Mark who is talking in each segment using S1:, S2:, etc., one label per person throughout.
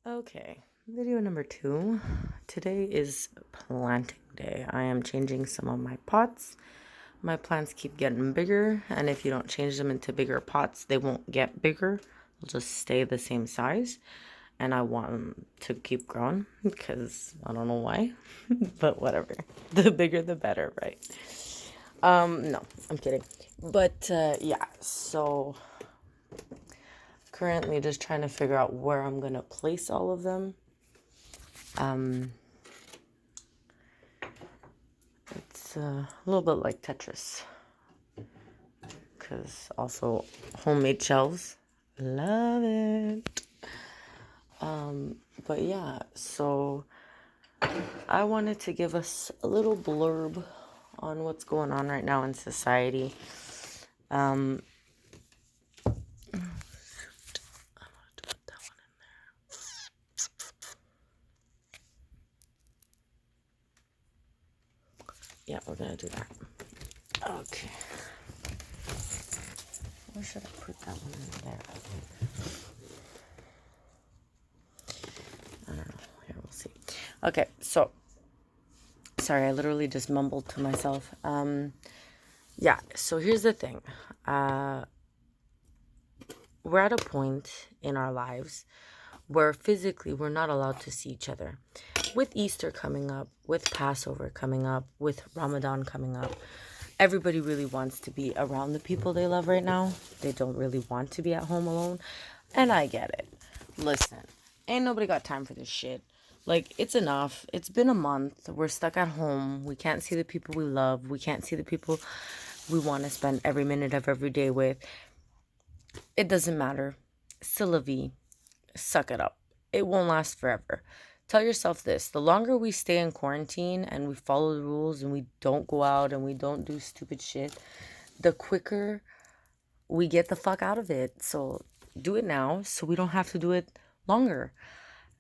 S1: Okay, video number 2. Today is planting day. I am changing some of my pots. My plants keep getting bigger, and if you don't change them into bigger pots, they won't get bigger. They'll just stay the same size. And I want them to keep growing because I don't know why, but whatever. The bigger, the better, right? No, I'm kidding. But yeah, so currently just trying to figure out where I'm gonna place all of them. It's a little bit like Tetris, because also homemade shelves. Love it. But yeah, so I wanted to give us a little blurb on what's going on right now in society. Um, yeah, we're gonna do that. Okay. Where should I put that one in there? I don't know. Here, we'll see. Okay, so sorry, I literally just mumbled to myself. Yeah, so here's the thing. We're at a point in our lives where physically we're not allowed to see each other. With Easter coming up, with Passover coming up, with Ramadan coming up, everybody really wants to be around the people they love right now. They don't really want to be at home alone. And I get it. Listen, ain't nobody got time for this shit. Like, it's enough. It's been a month. We're stuck at home. We can't see the people we love. We can't see the people we want to spend every minute of every day with. It doesn't matter. C'est la vie. Suck it up. It won't last forever. Tell yourself this: the longer we stay in quarantine and we follow the rules and we don't go out and we don't do stupid shit, the quicker we get the fuck out of it. So do it now so we don't have to do it longer.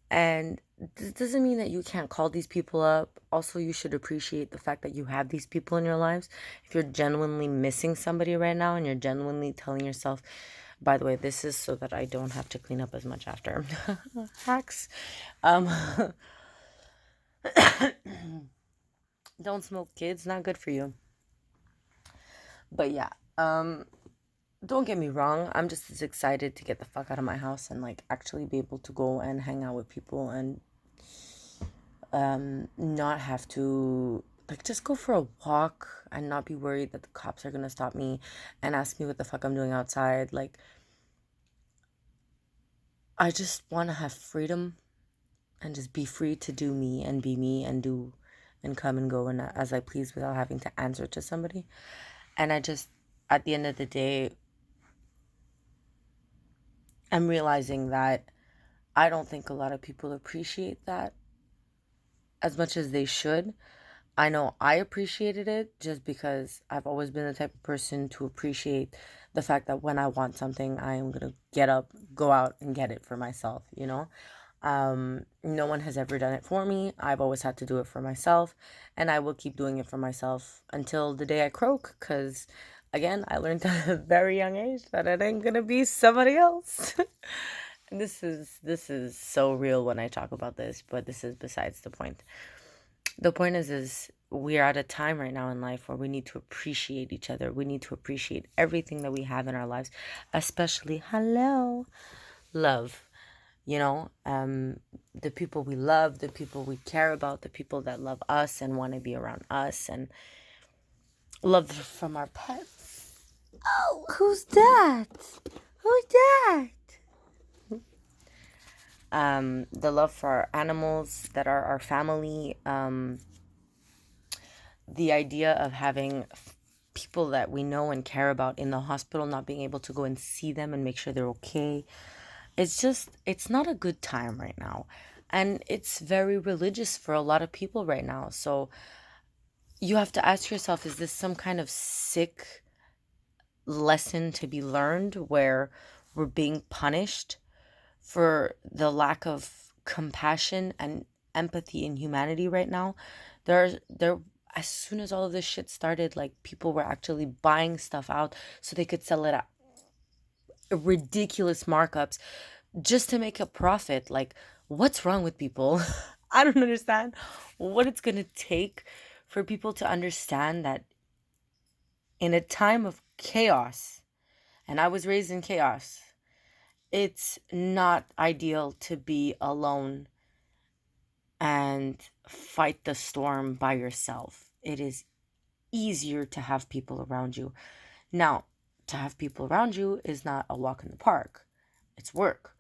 S1: And this doesn't mean that you can't call these people up. Also, you should appreciate the fact that you have these people in your lives. If you're genuinely missing somebody right now and you're genuinely telling yourself, by the way, this is so that I don't have to clean up as much after. Hacks. Don't smoke, kids. Not good for you. But yeah, don't get me wrong. I'm just as excited to get the fuck out of my house and like actually be able to go and hang out with people and not have to like just go for a walk and not be worried that the cops are gonna stop me and ask me what the fuck I'm doing outside. Like, I just want to have freedom and just be free to do me and be me and do and come and go and as I please without having to answer to somebody. And I just, at the end of the day, I'm realizing that I don't think a lot of people appreciate that as much as they should. I know I appreciated it just because I've always been the type of person to appreciate the fact that when I want something, I am going to get up, go out and get it for myself, you know? No one has ever done it for me. I've always had to do it for myself, and I will keep doing it for myself until the day I croak, because again, I learned at a very young age that it ain't going to be somebody else. And this is so real when I talk about this, but this is besides the point. The point is we are at a time right now in life where we need to appreciate each other. We need to appreciate everything that we have in our lives, especially love. The people we love, the people we care about, the people that love us and want to be around us, and love from our pets. Oh, who's that? Who's that? The love for our animals that are our family, the idea of having people that we know and care about in the hospital, not being able to go and see them and make sure they're okay. It's not a good time right now. And it's very religious for a lot of people right now. So you have to ask yourself, is this some kind of sick lesson to be learned where we're being punished for the lack of compassion and empathy and humanity right now? There as soon as all of this shit started, like, people were actually buying stuff out so they could sell it at ridiculous markups just to make a profit. Like, What's wrong with people? I don't understand what it's going to take for people to understand that in a time of chaos, and I was raised in chaos, it's not ideal to be alone and fight the storm by yourself. It is easier to have people around you. Now, to have people around you is not a walk in the park, it's work.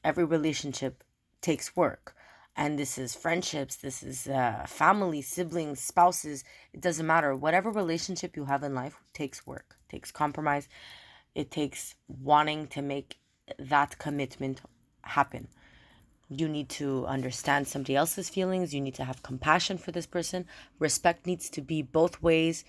S1: Every relationship takes work. And this is friendships, this is family, siblings, spouses. It doesn't matter. Whatever relationship you have in life takes work, takes compromise. It takes wanting to make that commitment happen. You need to understand somebody else's feelings. You need to have compassion for this person. Respect needs to be both ways.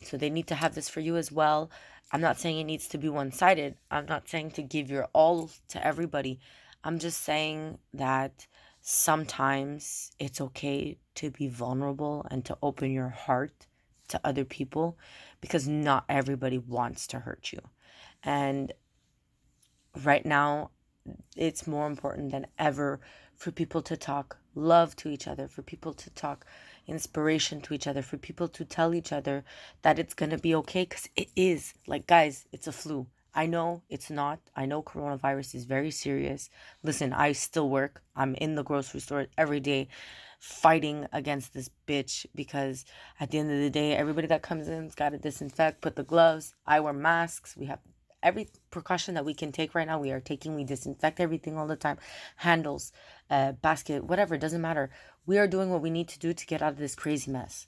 S1: So they need to have this for you as well. I'm not saying it needs to be one sided. I'm not saying to give your all to everybody. I'm just saying that sometimes it's okay to be vulnerable and to open your heart to other people because not everybody wants to hurt you. And right now, it's more important than ever for people to talk love to each other, for people to talk inspiration to each other, for people to tell each other that it's going to be okay because it is. Like, guys, it's a flu. I know it's not. I know coronavirus is very serious. Listen, I still work. I'm in the grocery store every day fighting against this bitch because at the end of the day, everybody that comes in's got to disinfect, put the gloves. I wear masks. We have every precaution that we can take right now. We are taking. We disinfect everything all the time. Handles, basket, whatever. It doesn't matter. We are doing what we need to do to get out of this crazy mess.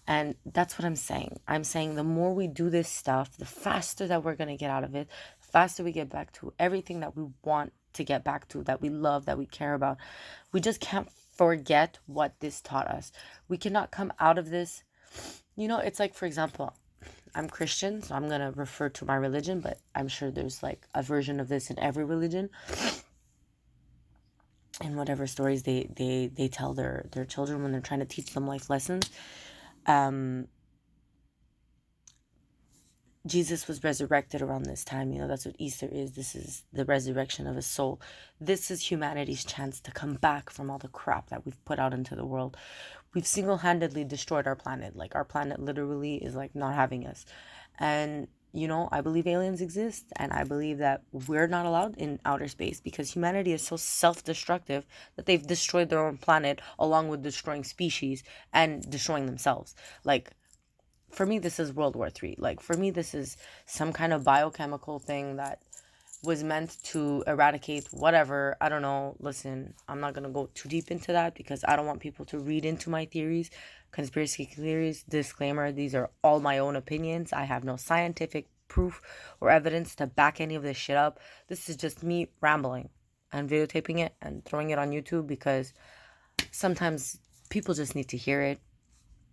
S1: And that's what I'm saying. I'm saying the more we do this stuff, the faster that we're going to get out of it, the faster we get back to everything that we want to get back to, that we love, that we care about. We just can't forget what this taught us. We cannot come out of this. You know, it's like, for example, I'm Christian, so I'm going to refer to my religion, but I'm sure there's like a version of this in every religion. And whatever stories they tell their children when they're trying to teach them life lessons. Jesus was resurrected around this time. You know, that's what Easter is. This is the resurrection of a soul. This is humanity's chance to come back from all the crap that we've put out into the world. We've single-handedly destroyed our planet. Like, our planet literally is like not having us. And, you know, I believe aliens exist. And I believe that we're not allowed in outer space because humanity is so self-destructive that they've destroyed their own planet along with destroying species and destroying themselves. Like, for me, this is World War III. Like, for me, this is some kind of biochemical thing that was meant to eradicate whatever. I don't know. Listen, I'm not going to go too deep into that because I don't want people to read into my theories. Conspiracy theories, disclaimer, these are all my own opinions. I have no scientific proof or evidence to back any of this shit up. This is just me rambling and videotaping it and throwing it on YouTube because sometimes people just need to hear it.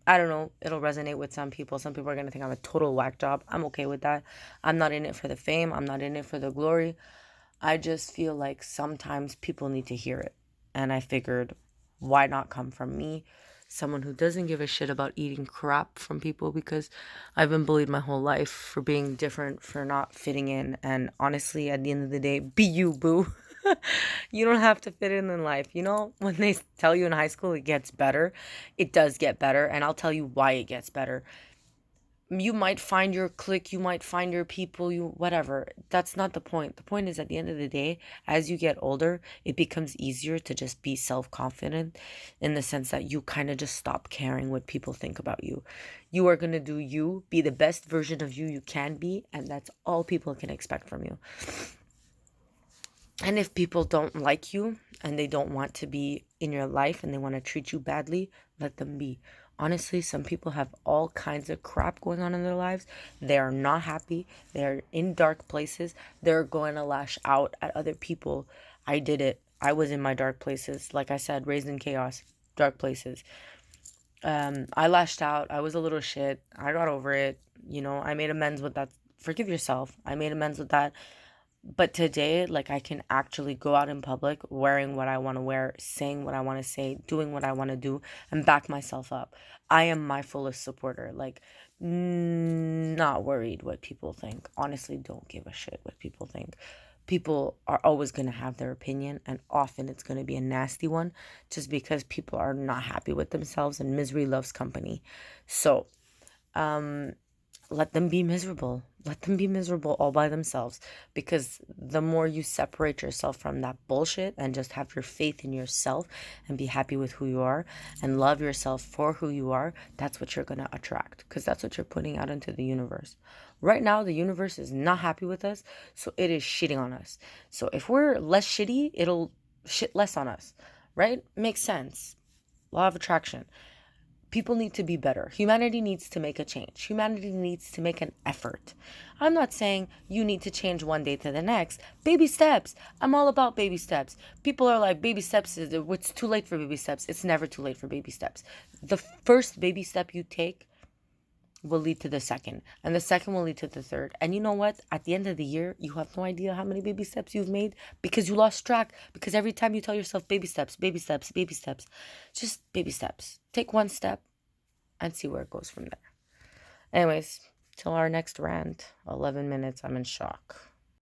S1: I don't know, it'll resonate with some people. Some people are going to think I'm a total whack job. I'm okay with that. I'm not in it for the fame. I'm not in it for the glory. I just feel like sometimes people need to hear it. And I figured, why not come from me? Someone who doesn't give a shit about eating crap from people because I've been bullied my whole life for being different, for not fitting in. And honestly, at the end of the day, be you, boo. You don't have to fit in life. You know, when they tell you in high school it gets better, it does get better. And I'll tell you why it gets better. You might find your clique, you might find your people, you whatever. That's not the point. The point is at the end of the day, as you get older, it becomes easier to just be self-confident in the sense that you kind of just stop caring what people think about you. You are going to do you, be the best version of you you can be, and that's all people can expect from you. And if people don't like you and they don't want to be in your life and they want to treat you badly, let them be. Honestly, some people have all kinds of crap going on in their lives. They are not happy. They're in dark places. They're going to lash out at other people. I did it. I was in my dark places. Like I said, raised in chaos, dark places. I lashed out. I was a little shit. I got over it. You know, I made amends with that. Forgive yourself. I made amends with that. But today, like, I can actually go out in public wearing what I want to wear, saying what I want to say, doing what I want to do, and back myself up. I am my fullest supporter. Like, not worried what people think. Honestly, don't give a shit what people think. People are always going to have their opinion, and often it's going to be a nasty one, just because people are not happy with themselves, and misery loves company. So let them be miserable. Let them be miserable all by themselves, because the more you separate yourself from that bullshit and just have your faith in yourself and be happy with who you are and love yourself for who you are, that's what you're going to attract, because that's what you're putting out into the universe. Right now, the universe is not happy with us, so it is shitting on us. So if we're less shitty, it'll shit less on us, right? Makes sense. Law of attraction. People need to be better. Humanity needs to make a change. Humanity needs to make an effort. I'm not saying you need to change one day to the next. Baby steps. I'm all about baby steps. People are like, baby steps, it's too late for baby steps. It's never too late for baby steps. The first baby step you take will lead to the second, and the second will lead to the third. And you know what? At the end of the year, you have no idea how many baby steps you've made, because you lost track. Because every time you tell yourself baby steps, baby steps, baby steps, just baby steps. Take one step and see where it goes from there. Anyways, till our next rant, 11 minutes, I'm in shock.